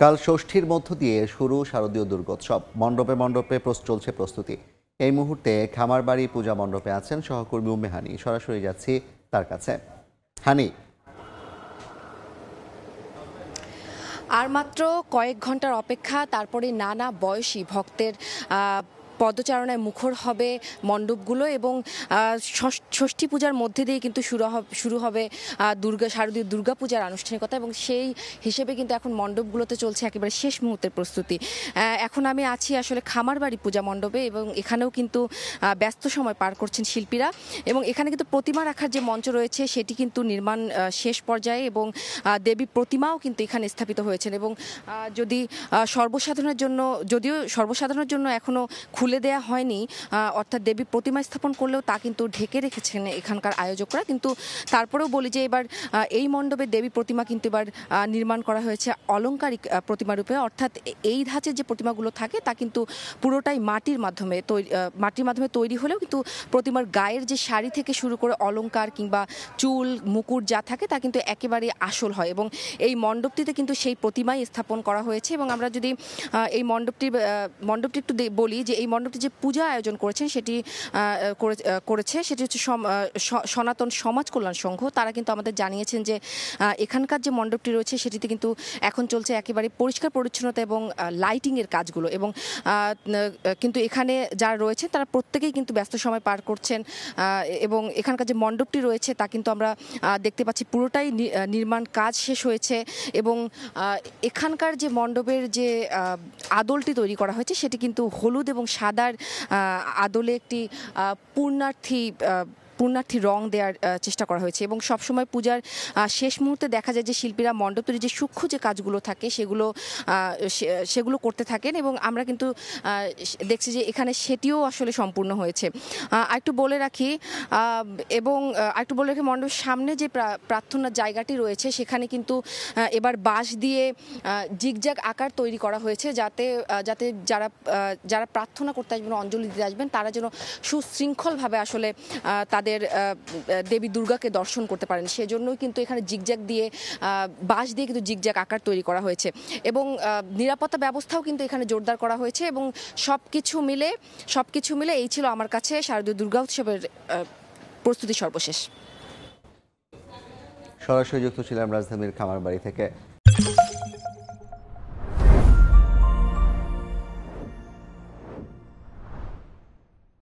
কাল ষষ্ঠীর মধ্য দিয়ে শুরু শারদীয় দুর্গোৎসব। মণ্ডপে মণ্ডপে চলছে প্রস্তুতি। এই মুহূর্তে খামারবাড়ি পূজা মণ্ডপে আছেন সহকর্মী উম্মে হানি। সরাসরি যাচ্ছি তার কাছে। হানি, আর মাত্র কয়েক ঘন্টার অপেক্ষা, তারপরে নানা বয়সী ভক্তের পদচারণায় মুখর হবে মণ্ডপগুলো এবং ষষ্ঠী পূজার মধ্যে দিয়ে কিন্তু শুরু হবে শারদীয় দুর্গা পূজার আনুষ্ঠানিকতা এবং সেই হিসেবে কিন্তু এখন মণ্ডপগুলোতে চলছে একেবারে শেষ মুহূর্তের প্রস্তুতি। এখন আমি আছি আসলে খামারবাড়ি পূজা মণ্ডপে এবং এখানেও কিন্তু ব্যস্ত সময় পার করছেন শিল্পীরা এবং এখানে কিন্তু প্রতিমা রাখার যে মঞ্চ রয়েছে সেটি কিন্তু নির্মাণ শেষ পর্যায়ে এবং দেবী প্রতিমাও কিন্তু এখানে স্থাপিত হয়েছেন এবং যদিও সর্বসাধারণের জন্য এখনও খুলে দেয়া হয়নি, অর্থাৎ দেবী প্রতিমা স্থাপন করলেও তা কিন্তু ঢেকে রেখেছেন এখানকার আয়োজকরা। কিন্তু তারপরেও বলি যে এবার এই মণ্ডপে দেবী প্রতিমা কিন্তু এবার নির্মাণ করা হয়েছে অলংকারিক প্রতিমারূপে, অর্থাৎ এই ধাঁচের যে প্রতিমাগুলো থাকে তা কিন্তু পুরোটাই মাটির মাধ্যমে তৈরি হলেও কিন্তু প্রতিমার গায়ের যে শাড়ি থেকে শুরু করে অলংকার কিংবা চুল মুকুট যা থাকে তা কিন্তু একেবারে আসল হয় এবং এই মণ্ডপটিতে কিন্তু সেই প্রতিমাই স্থাপন করা হয়েছে। এবং আমরা যদি এই মণ্ডপটি একটু বলি যে এই মণ্ডপটি যে পূজা আয়োজন করেছেন সেটি হচ্ছে সনাতন সমাজ কল্যাণ সংঘ। তারা কিন্তু আমাদের জানিয়েছেন যে এখানকার যে মণ্ডপটি রয়েছে সেটিতে কিন্তু এখন চলছে একেবারে পরিষ্কার পরিচ্ছন্নতা এবং লাইটিংয়ের কাজগুলো এবং কিন্তু এখানে যারা রয়েছে তারা প্রত্যেকেই কিন্তু ব্যস্ত সময় পার করছেন এবং এখানকার যে মণ্ডপটি রয়েছে তা কিন্তু আমরা দেখতে পাচ্ছি পুরোটাই নির্মাণ কাজ শেষ হয়েছে এবং এখানকার যে মণ্ডপের যে আদলটি তৈরি করা হয়েছে সেটি কিন্তু হলুদ এবং সাদার আদলে একটি পূর্ণার্থী রং দেওয়ার চেষ্টা করা হয়েছে এবং সবসময় পূজার শেষ মুহূর্তে দেখা যায় যে শিল্পীরা মণ্ডপ তৈরি যে সূক্ষ্ম যে কাজগুলো থাকে সেগুলো করতে থাকেন এবং আমরা কিন্তু দেখছি যে এখানে সেটিও আসলে সম্পূর্ণ হয়েছে। আরেকটু বলে রাখি মণ্ডপের সামনে যে প্রার্থনার জায়গাটি রয়েছে সেখানে কিন্তু এবার বাঁশ দিয়ে জিগজ্যাগ আকার তৈরি করা হয়েছে যাতে যারা প্রার্থনা করতে আসবেন, অঞ্জলি দিতে আসবেন, তারা যেন সুশৃঙ্খলভাবে আসলে তাদের দেবী দুর্গাকে দর্শন করতে পারেন। সেজন্যই কিন্তু এখানে জিগজ্যাগ দিয়ে বাঁশ দিয়ে কিন্তু জিগজ্যাগ আকার তৈরি করা হয়েছে এবং নিরাপত্তা ব্যবস্থাও কিন্তু এখানে জোরদার করা হয়েছে এবং সবকিছু মিলে এই ছিল আমার কাছে শারদীয় দুর্গা উৎসবের প্রস্তুতি সর্বশেষ। সরাসরি যুক্ত ছিলাম রাজধানীর খামারবাড়ি থেকে।